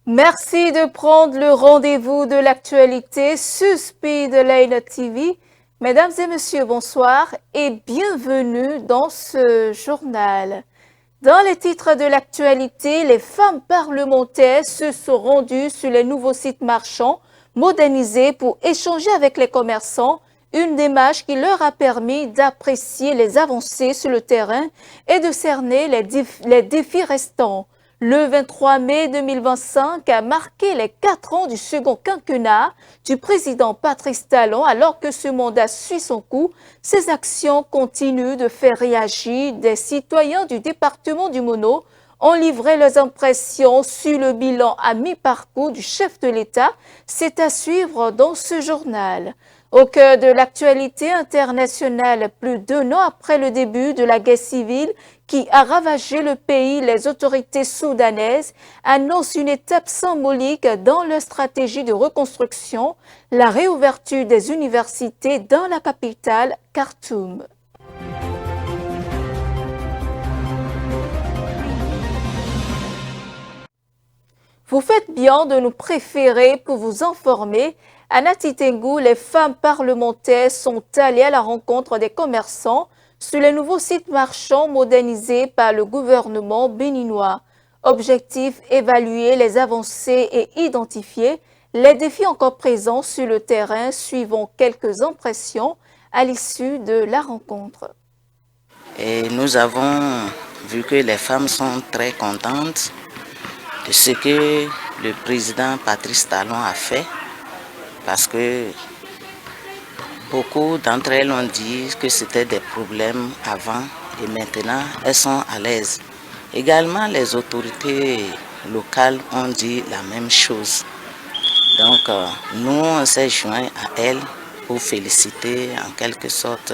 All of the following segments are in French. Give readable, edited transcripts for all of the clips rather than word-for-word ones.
Merci de prendre le rendez-vous de l'actualité sur Speed Lane TV. Mesdames et messieurs, bonsoir et bienvenue dans ce journal. Dans les titres de l'actualité, les femmes parlementaires se sont rendues sur les nouveaux sites marchands modernisés pour échanger avec les commerçants, une démarche qui leur a permis d'apprécier les avancées sur le terrain et de cerner les défis restants. Le 23 mai 2025 a marqué les 4 ans du second quinquennat du président Patrice Talon. Alors que ce mandat suit son cours, ses actions continuent de faire réagir. Des citoyens du département du Mono ont livré leurs impressions sur le bilan à mi-parcours du chef de l'État. C'est à suivre dans ce journal. Au cœur de l'actualité internationale, plus d'1 an après le début de la guerre civile qui a ravagé le pays, les autorités soudanaises annoncent une étape symbolique dans leur stratégie de reconstruction, la réouverture des universités dans la capitale, Khartoum. Vous faites bien de nous préférer pour vous informer. À Nati Tengou, les femmes parlementaires sont allées à la rencontre des commerçants sur les nouveaux sites marchands modernisés par le gouvernement béninois. Objectif, évaluer les avancées et identifier les défis encore présents sur le terrain. Suivons quelques impressions à l'issue de la rencontre. Et nous avons vu que les femmes sont très contentes de ce que le président Patrice Talon a fait, parce que beaucoup d'entre elles ont dit que c'était des problèmes avant et maintenant elles sont à l'aise. Également, les autorités locales ont dit la même chose. Donc, nous, on s'est joints à elles pour féliciter en quelque sorte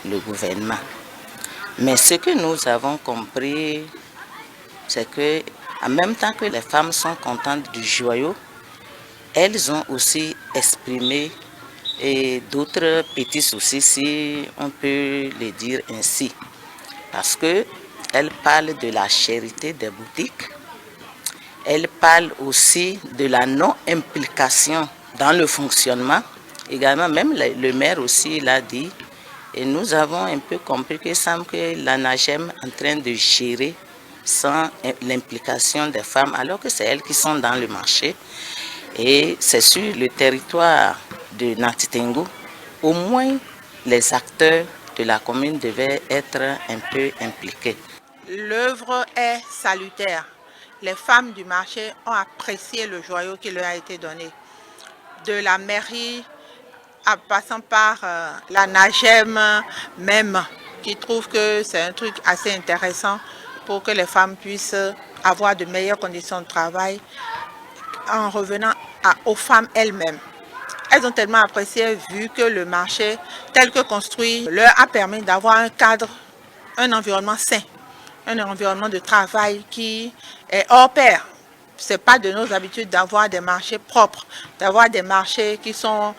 le gouvernement. Mais ce que nous avons compris, c'est que en même temps que les femmes sont contentes du joyau, elles ont aussi exprimé d'autres petits soucis, si on peut le dire ainsi. Parce qu'elles parlent de la cherté des boutiques, elles parlent aussi de la non-implication dans le fonctionnement. Également, même le maire aussi l'a dit. Et nous avons un peu compris que semble que l'ANAGEM est en train de gérer sans l'implication des femmes, alors que c'est elles qui sont dans le marché. Et c'est sur le territoire de Nati Tengou, au moins les acteurs de la commune devaient être un peu impliqués. L'œuvre est salutaire. Les femmes du marché ont apprécié le joyau qui leur a été donné. De la mairie, en passant par la NAGEM même, qui trouve que c'est un truc assez intéressant pour que les femmes puissent avoir de meilleures conditions de travail en revenant aux femmes elles-mêmes. Elles ont tellement apprécié vu que le marché tel que construit leur a permis d'avoir un cadre, un environnement sain, un environnement de travail qui est hors pair. Ce n'est pas de nos habitudes d'avoir des marchés propres, d'avoir des marchés qui sont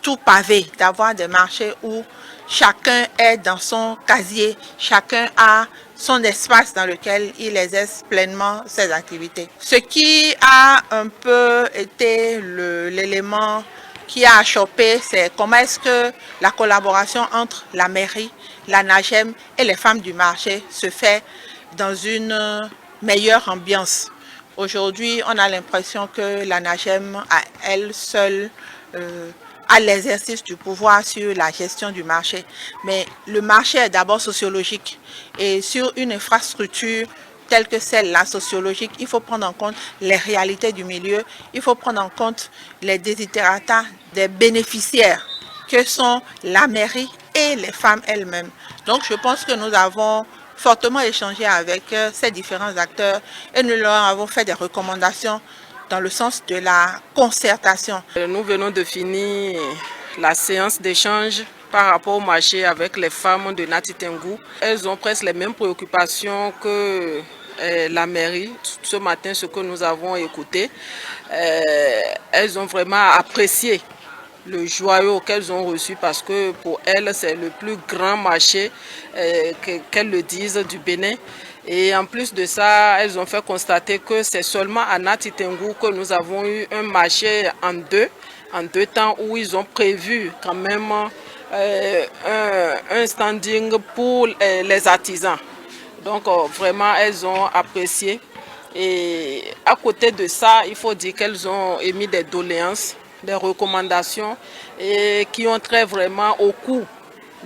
tout pavés, d'avoir des marchés où chacun est dans son casier, chacun a son espace dans lequel il exerce pleinement ses activités. Ce qui a un peu été l'élément qui a achoppé, c'est comment est-ce que la collaboration entre la mairie, la NAGEM et les femmes du marché se fait dans une meilleure ambiance. Aujourd'hui, on a l'impression que la NAGEM, à elle seule, à l'exercice du pouvoir sur la gestion du marché. Mais le marché est d'abord sociologique et sur une infrastructure telle que celle-là, sociologique, il faut prendre en compte les réalités du milieu, il faut prendre en compte les desiderata des bénéficiaires que sont la mairie et les femmes elles-mêmes. Donc je pense que nous avons fortement échangé avec ces différents acteurs et nous leur avons fait des recommandations dans le sens de la concertation. Nous venons de finir la séance d'échange par rapport au marché avec les femmes de Nati Tengou. Elles ont presque les mêmes préoccupations que la mairie. Ce matin, ce que nous avons écouté, elles ont vraiment apprécié le joyau qu'elles ont reçu parce que pour elles, c'est le plus grand marché, qu'elles le disent, du Bénin. Et en plus de ça, elles ont fait constater que c'est seulement à Nati Tengou que nous avons eu un marché en deux temps où ils ont prévu quand même un standing pour les artisans. Donc vraiment, elles ont apprécié. Et à côté de ça, il faut dire qu'elles ont émis des doléances, des recommandations et qui ont trait vraiment au coût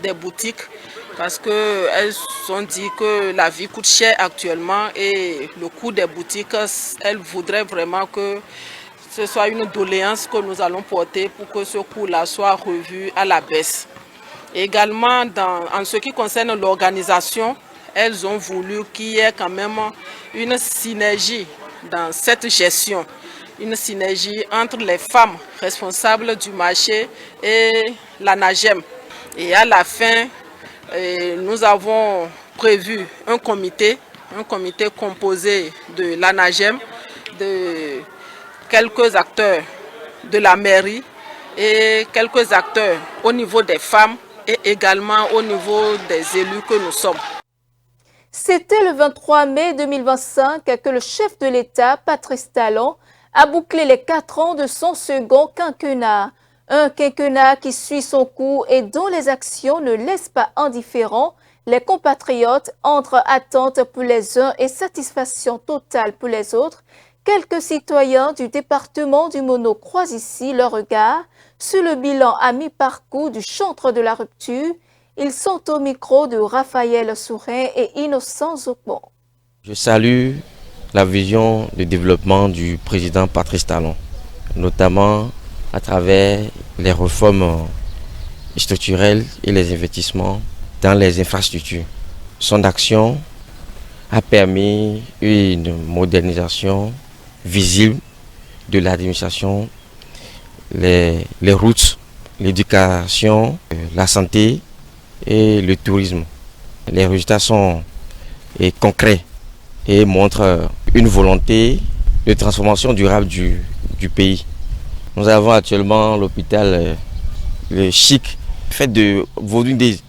des boutiques parce qu'elles ont dit que la vie coûte cher actuellement et le coût des boutiques, elles voudraient vraiment que ce soit une doléance que nous allons porter pour que ce coût-là soit revu à la baisse. Également, en ce qui concerne l'organisation, elles ont voulu qu'il y ait quand même une synergie dans cette gestion, une synergie entre les femmes responsables du marché et la NAGEM. Et à la fin, nous avons prévu un comité composé de la NAGEM, de quelques acteurs de la mairie et quelques acteurs au niveau des femmes et également au niveau des élus que nous sommes. C'était le 23 mai 2025 que le chef de l'État, Patrice Talon, a bouclé les 4 ans de son second quinquennat. Un quinquennat qui suit son cours et dont les actions ne laissent pas indifférents les compatriotes entre attentes pour les uns et satisfaction totale pour les autres. Quelques citoyens du département du Mono croisent ici leur regard sur le bilan à mi-parcours du chantre de la rupture. Ils sont au micro de Raphaël Sourin et Innocent Zokbo. Je salue la vision de développement du président Patrice Talon, notamment à travers les réformes structurelles et les investissements dans les infrastructures. Son action a permis une modernisation visible de l'administration, les routes, l'éducation, la santé et le tourisme. Les résultats sont concrets et montrent une volonté de transformation durable du pays. Nous avons actuellement l'hôpital le Chic, fait de Vaudouindé.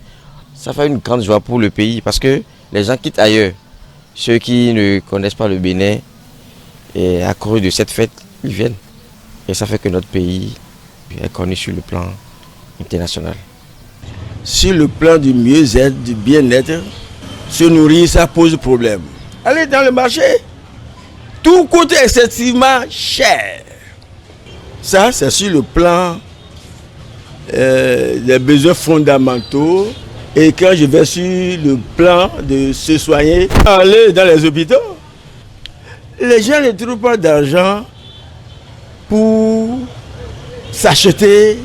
Ça fait une grande joie pour le pays parce que les gens quittent ailleurs. Ceux qui ne connaissent pas le Bénin, et à cause de cette fête, ils viennent. Et ça fait que notre pays est connu sur le plan international. Sur le plan du mieux-être, du bien-être, se nourrir, ça pose problème. Allez dans le marché, tout coûte excessivement cher. Ça, c'est sur le plan des besoins fondamentaux. Et quand je vais sur le plan de se soigner, aller dans les hôpitaux, les gens ne trouvent pas d'argent pour s'acheter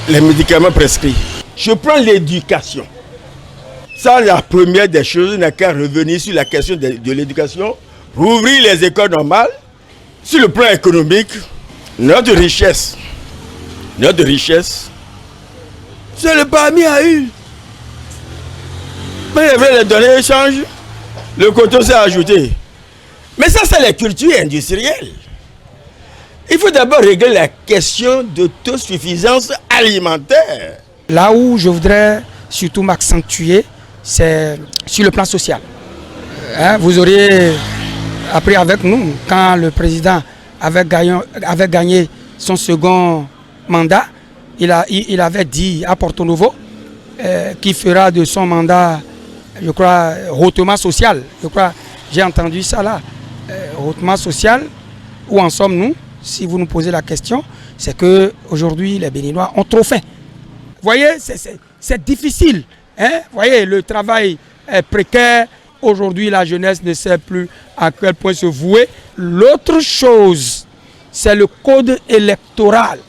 les médicaments prescrits. Je prends l'éducation. Ça, la première des choses, n'a qu'à revenir sur la question de l'éducation, rouvrir les écoles normales. Sur le plan économique, notre richesse, c'est le parmi à eu. Mais il veut les donner échange, le coton s'est ajouté. Mais ça, c'est la culture industrielle. Il faut d'abord régler la question d'autosuffisance alimentaire. Là où je voudrais surtout m'accentuer, c'est sur le plan social. Vous auriez appris avec nous, quand le président avait gagné son second mandat, il avait dit à Porto Novo qu'il fera de son mandat, je crois, hautement social. Je crois, j'ai entendu ça là. Hautement social, où en sommes-nous? Si vous nous posez la question, c'est qu'aujourd'hui, les Béninois ont trop faim. Vous voyez, c'est difficile. Vous voyez, le travail est précaire. Aujourd'hui, la jeunesse ne sait plus à quel point se vouer. L'autre chose, c'est le code électoral.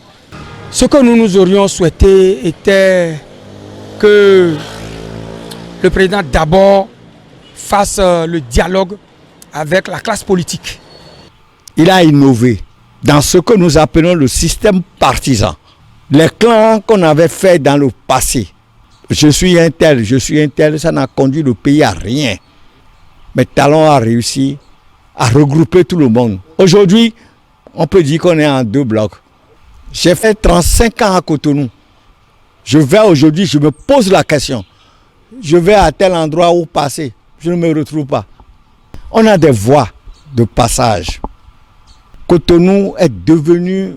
Ce que nous aurions souhaité était que le président d'abord fasse le dialogue avec la classe politique. Il a innové dans ce que nous appelons le système partisan. Les clans qu'on avait fait dans le passé. Je suis un tel, ça n'a conduit le pays à rien. Mais Talon a réussi à regrouper tout le monde. Aujourd'hui, on peut dire qu'on est en 2 blocs. J'ai fait 35 ans à Cotonou. Je vais aujourd'hui, je me pose la question. Je vais à tel endroit où passer. je ne me retrouve pas. On a des voies de passage. Cotonou est devenu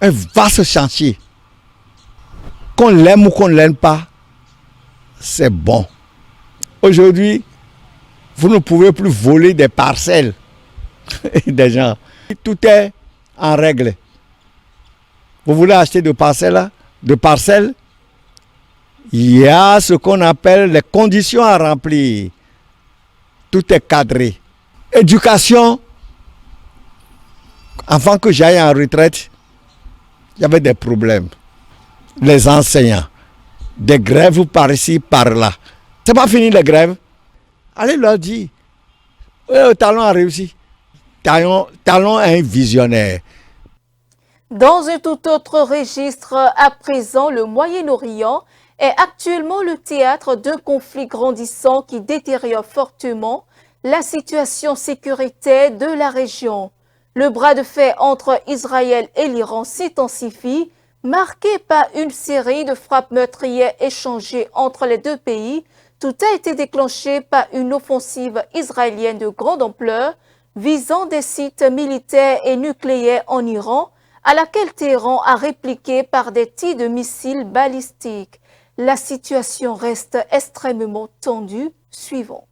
un vaste chantier. Qu'on l'aime ou qu'on ne l'aime pas, c'est bon. Aujourd'hui, vous ne pouvez plus voler des parcelles des gens. Tout est en règle. Vous voulez acheter de parcelles, il y a ce qu'on appelle les conditions à remplir. Tout est cadré. Éducation, avant que j'aille en retraite, il y avait des problèmes. Les enseignants, des grèves par ici, par là. C'est pas fini les grèves. Allez leur dire, Talon a réussi. Talon est un visionnaire. Dans un tout autre registre, à présent, le Moyen-Orient est actuellement le théâtre d'un conflit grandissant qui détériore fortement la situation sécuritaire de la région. Le bras de fer entre Israël et l'Iran s'intensifie, marqué par une série de frappes meurtrières échangées entre les deux pays. Tout a été déclenché par une offensive israélienne de grande ampleur visant des sites militaires et nucléaires en Iran, à laquelle Téhéran a répliqué par des tirs de missiles balistiques. La situation reste extrêmement tendue. Suivons.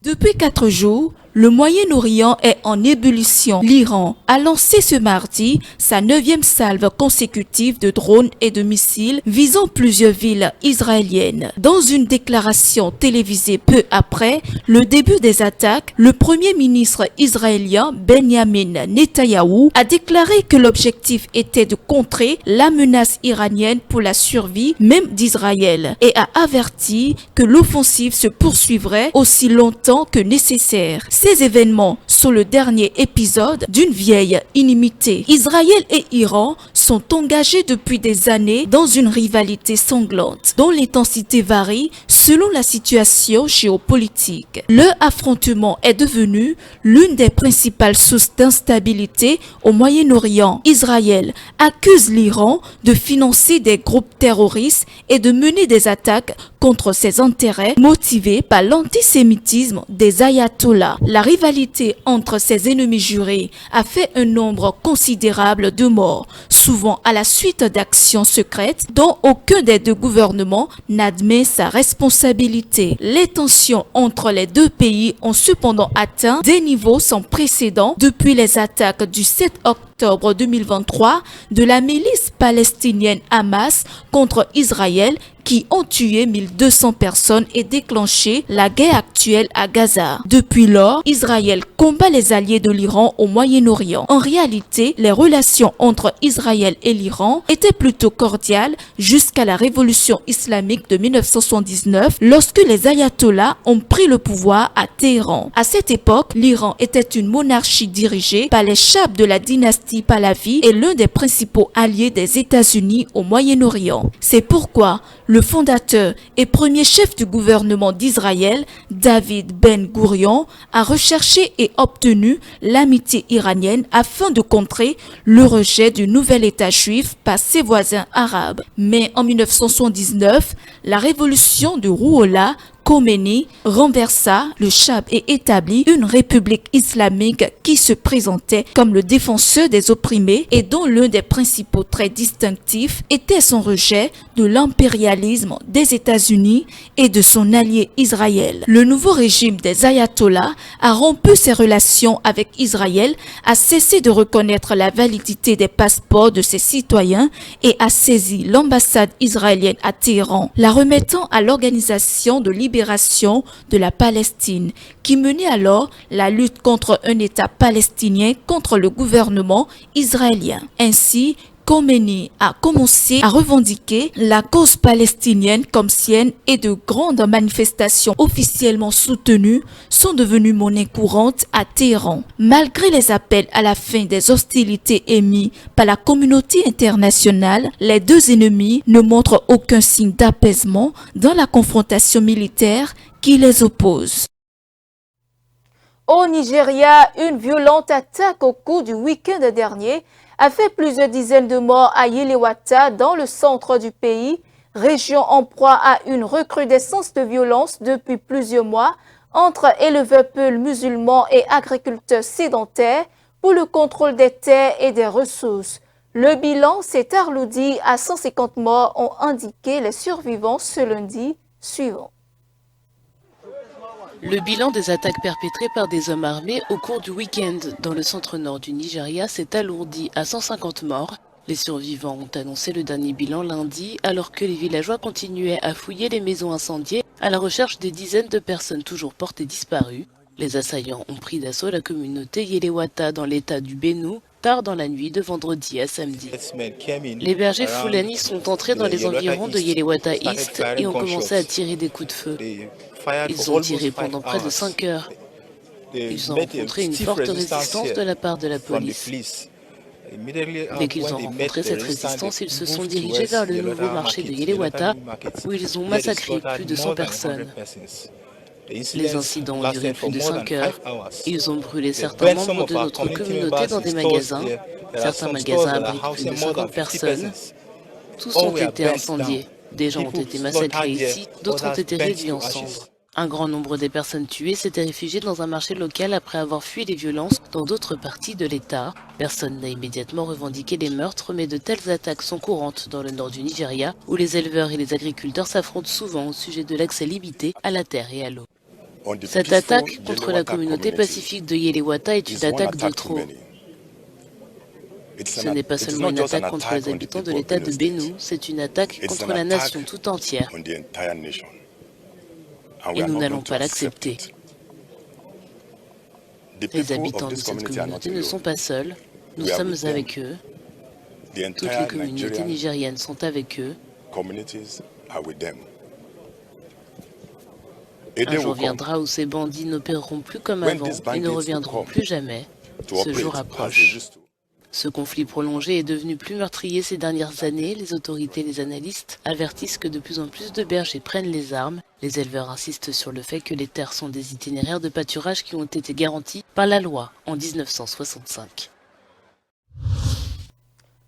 Depuis 4 jours, le Moyen-Orient est en ébullition. L'Iran a lancé ce mardi sa 9e salve consécutive de drones et de missiles visant plusieurs villes israéliennes. Dans une déclaration télévisée peu après le début des attaques, le premier ministre israélien Benjamin Netanyahou a déclaré que l'objectif était de contrer la menace iranienne pour la survie même d'Israël et a averti que l'offensive se poursuivrait aussi longtemps que nécessaire. Ces événements sont le dernier épisode d'une vieille inimité. Israël et Iran sont engagés depuis des années dans une rivalité sanglante, dont l'intensité varie selon la situation géopolitique. Leur affrontement est devenu l'une des principales sources d'instabilité au Moyen-Orient. Israël accuse l'Iran de financer des groupes terroristes et de mener des attaques contre ses intérêts motivés par l'antisémitisme des ayatollahs. La rivalité entre ses ennemis jurés a fait un nombre considérable de morts, souvent à la suite d'actions secrètes dont aucun des deux gouvernements n'admet sa responsabilité. Les tensions entre les deux pays ont cependant atteint des niveaux sans précédent depuis les attaques du 7 octobre 2023 de la milice palestinienne Hamas contre Israël qui ont tué 1200 personnes et déclenché la guerre actuelle à Gaza. Depuis lors, Israël combat les alliés de l'Iran au Moyen-Orient. En réalité, les relations entre Israël et l'Iran étaient plutôt cordiales jusqu'à la révolution islamique de 1979 lorsque les ayatollahs ont pris le pouvoir à Téhéran. À cette époque, l'Iran était une monarchie dirigée par les chahs de la dynastie Pahlavi et l'un des principaux alliés des États-Unis au Moyen-Orient. C'est pourquoi le fondateur et premier chef du gouvernement d'Israël, David Ben-Gourion, a recherché et obtenu l'amitié iranienne afin de contrer le rejet du nouvel État juif par ses voisins arabes. Mais en 1979, la révolution de Rouhollah Khomeini renversa le Shah et établit une république islamique qui se présentait comme le défenseur des opprimés et dont l'un des principaux traits distinctifs était son rejet de l'impérialisme des États-Unis et de son allié Israël. Le nouveau régime des ayatollahs a rompu ses relations avec Israël, a cessé de reconnaître la validité des passeports de ses citoyens et a saisi l'ambassade israélienne à Téhéran, la remettant à l'Organisation de libération de la Palestine, qui menait alors la lutte contre un État palestinien contre le gouvernement israélien. Ainsi, Khomeini a commencé à revendiquer la cause palestinienne comme sienne et de grandes manifestations officiellement soutenues sont devenues monnaie courante à Téhéran. Malgré les appels à la fin des hostilités émis par la communauté internationale, les deux ennemis ne montrent aucun signe d'apaisement dans la confrontation militaire qui les oppose. Au Nigeria, une violente attaque au cours du week-end dernier a fait plusieurs dizaines de morts à Yelewata, dans le centre du pays, région en proie à une recrudescence de violence depuis plusieurs mois entre éleveurs peuls musulmans et agriculteurs sédentaires pour le contrôle des terres et des ressources. Le bilan s'est alourdi à 150 morts, ont indiqué les survivants ce lundi suivant. Le bilan des attaques perpétrées par des hommes armés au cours du week-end dans le centre-nord du Nigeria s'est alourdi à 150 morts. Les survivants ont annoncé le dernier bilan lundi alors que les villageois continuaient à fouiller les maisons incendiées à la recherche des dizaines de personnes toujours portées disparues. Les assaillants ont pris d'assaut la communauté Yelewata dans l'état du Benue tard dans la nuit de vendredi à samedi. Les bergers Fulani sont entrés dans les environs de Yelewata East et ont commencé à tirer des coups de feu. Ils ont tiré pendant près de 5 heures. Ils ont rencontré une forte résistance de la part de la police. Dès qu'ils ont rencontré cette résistance, ils se sont dirigés vers le nouveau marché de Yelewata où ils ont massacré plus de 100 personnes. Les incidents ont duré plus de 5 heures. Ils ont brûlé certains membres de notre communauté dans des magasins. Certains magasins abritent plus de 50 personnes. Tous ont été incendiés. Des gens ont été massacrés ici, d'autres ont été réduits en cendres. Un grand nombre des personnes tuées s'étaient réfugiées dans un marché local après avoir fui les violences dans d'autres parties de l'État. Personne n'a immédiatement revendiqué les meurtres, mais de telles attaques sont courantes dans le nord du Nigeria, où les éleveurs et les agriculteurs s'affrontent souvent au sujet de l'accès limité à la terre et à l'eau. Cette attaque contre la communauté pacifique de Yelewata est une attaque de trop. Ce n'est pas seulement une attaque contre les habitants de l'État de Benue, c'est une attaque contre la nation tout entière. Et nous n'allons pas l'accepter. Les habitants de cette communauté ne sont pas seuls, nous sommes avec eux. Toutes les communautés nigériennes sont avec eux. Un jour viendra où ces bandits n'opéreront plus comme avant et ne reviendront plus jamais. Ce jour approche. Ce conflit prolongé est devenu plus meurtrier ces dernières années. Les autorités et les analystes avertissent que de plus en plus de bergers prennent les armes. Les éleveurs insistent sur le fait que les terres sont des itinéraires de pâturage qui ont été garantis par la loi en 1965.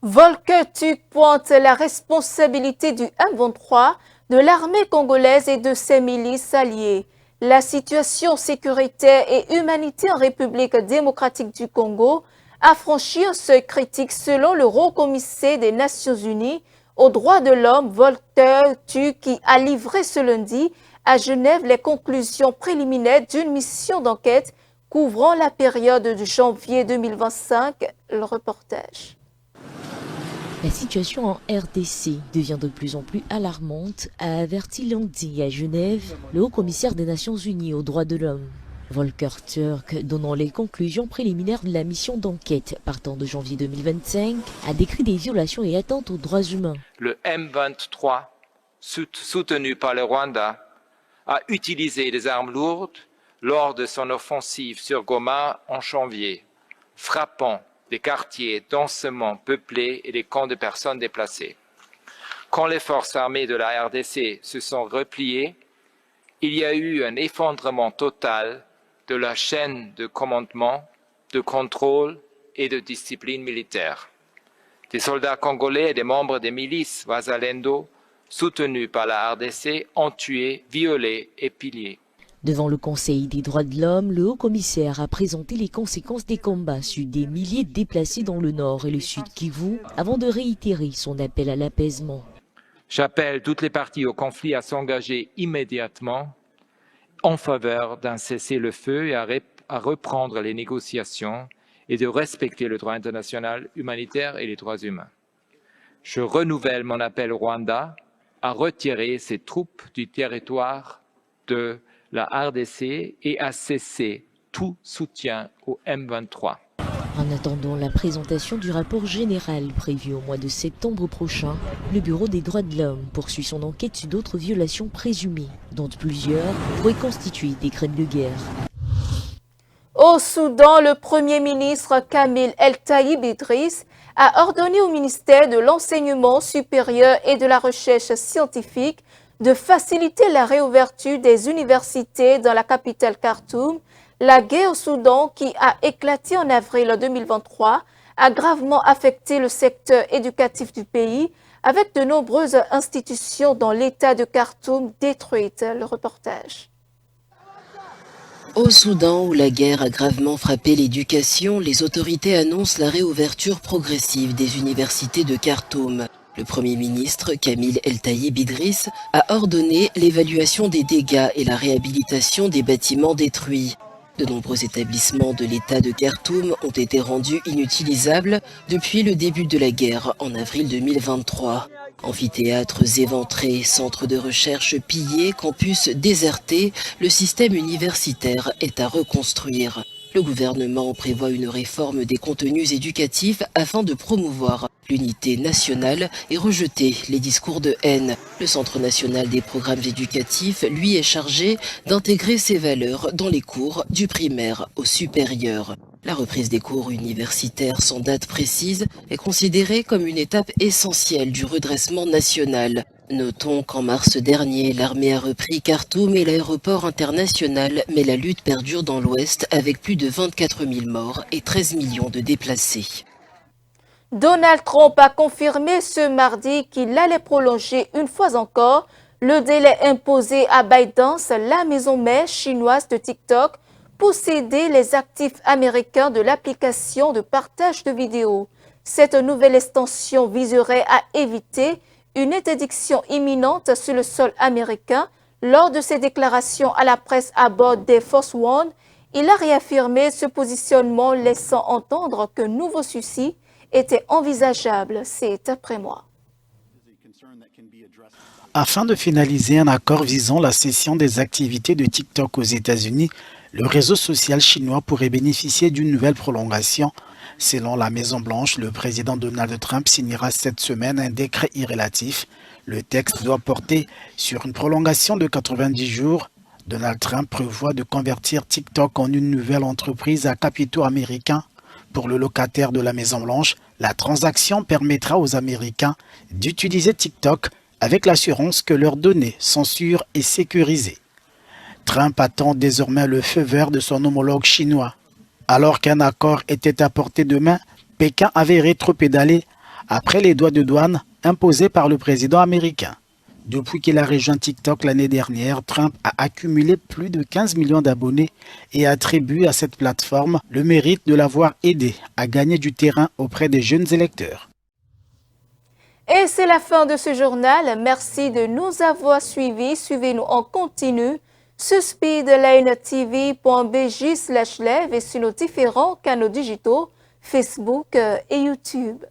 Volker Turk pointe la responsabilité du M23, de l'armée congolaise et de ses milices alliées. La situation sécuritaire et humanitaire en République démocratique du Congo a franchi un seuil critique selon le haut-commissaire des Nations Unies aux droits de l'homme, Volker Turk, qui a livré ce lundi à Genève les conclusions préliminaires d'une mission d'enquête couvrant la période de janvier 2025. Le reportage. La situation en RDC devient de plus en plus alarmante, a averti lundi à Genève le haut-commissaire des Nations Unies aux droits de l'homme. Volker Turk, donnant les conclusions préliminaires de la mission d'enquête partant de janvier 2025, a décrit des violations et atteintes aux droits humains. Le M23, soutenu par le Rwanda, a utilisé des armes lourdes lors de son offensive sur Goma en janvier, frappant des quartiers densément peuplés et des camps de personnes déplacées. Quand les forces armées de la RDC se sont repliées, il y a eu un effondrement total de la chaîne de commandement, de contrôle et de discipline militaire. Des soldats congolais et des membres des milices Wazalendo, soutenus par la RDC, ont tué, violé et pillé. Devant le Conseil des droits de l'homme, le haut-commissaire a présenté les conséquences des combats sur des milliers de déplacés dans le nord et le sud Kivu, avant de réitérer son appel à l'apaisement. J'appelle toutes les parties au conflit à s'engager immédiatement en faveur d'un cessez-le-feu et à reprendre les négociations et de respecter le droit international humanitaire et les droits humains. Je renouvelle mon appel au Rwanda à retirer ses troupes du territoire de la RDC et à cesser tout soutien au M23. En attendant la présentation du rapport général prévu au mois de septembre prochain, le Bureau des droits de l'homme poursuit son enquête sur d'autres violations présumées, dont plusieurs pourraient constituer des crimes de guerre. Au Soudan, le Premier ministre Kamil El Taïb Idriss a ordonné au ministère de l'Enseignement supérieur et de la Recherche scientifique de faciliter la réouverture des universités dans la capitale Khartoum. La guerre au Soudan, qui a éclaté en avril 2023, a gravement affecté le secteur éducatif du pays, avec de nombreuses institutions dans l'État de Khartoum détruites. Le reportage. Au Soudan, où la guerre a gravement frappé l'éducation, les autorités annoncent la réouverture progressive des universités de Khartoum. Le Premier ministre, Kamil El-Taïb Idriss, a ordonné l'évaluation des dégâts et la réhabilitation des bâtiments détruits. De nombreux établissements de l'État de Khartoum ont été rendus inutilisables depuis le début de la guerre en avril 2023. Amphithéâtres éventrés, centres de recherche pillés, campus désertés, le système universitaire est à reconstruire. Le gouvernement prévoit une réforme des contenus éducatifs afin de promouvoir l'unité nationale et rejeter les discours de haine. Le Centre national des programmes éducatifs, lui, est chargé d'intégrer ces valeurs dans les cours du primaire au supérieur. La reprise des cours universitaires sans date précise est considérée comme une étape essentielle du redressement national. Notons qu'en mars dernier, l'armée a repris Khartoum et l'aéroport international, mais la lutte perdure dans l'Ouest avec plus de 24 000 morts et 13 millions de déplacés. Donald Trump a confirmé ce mardi qu'il allait prolonger une fois encore le délai imposé à ByteDance, la maison mère chinoise de TikTok, pour céder les actifs américains de l'application de partage de vidéos. Cette nouvelle extension viserait à éviter une interdiction imminente sur le sol américain. Lors de ses déclarations à la presse à bord d'Air Force One, il a réaffirmé ce positionnement, laissant entendre qu'un nouveau suicide était envisageable. C'est après moi. Afin de finaliser un accord visant la cession des activités de TikTok aux États-Unis, le réseau social chinois pourrait bénéficier d'une nouvelle prolongation. Selon la Maison-Blanche, le président Donald Trump signera cette semaine un décret irrélatif. Le texte doit porter sur une prolongation de 90 jours. Donald Trump prévoit de convertir TikTok en une nouvelle entreprise à capitaux américains. Pour le locataire de la Maison-Blanche, la transaction permettra aux Américains d'utiliser TikTok avec l'assurance que leurs données sont sûres et sécurisées. Trump attend désormais le feu vert de son homologue chinois. Alors qu'un accord était à portée de main, Pékin avait rétropédalé après les droits de douane imposés par le président américain. Depuis qu'il a rejoint TikTok l'année dernière, Trump a accumulé plus de 15 millions d'abonnés et attribue à cette plateforme le mérite de l'avoir aidé à gagner du terrain auprès des jeunes électeurs. Et c'est la fin de ce journal. Merci de nous avoir suivis. Suivez-nous en continu sur speedlinetv.bj/live et sur nos différents canaux digitaux Facebook et YouTube.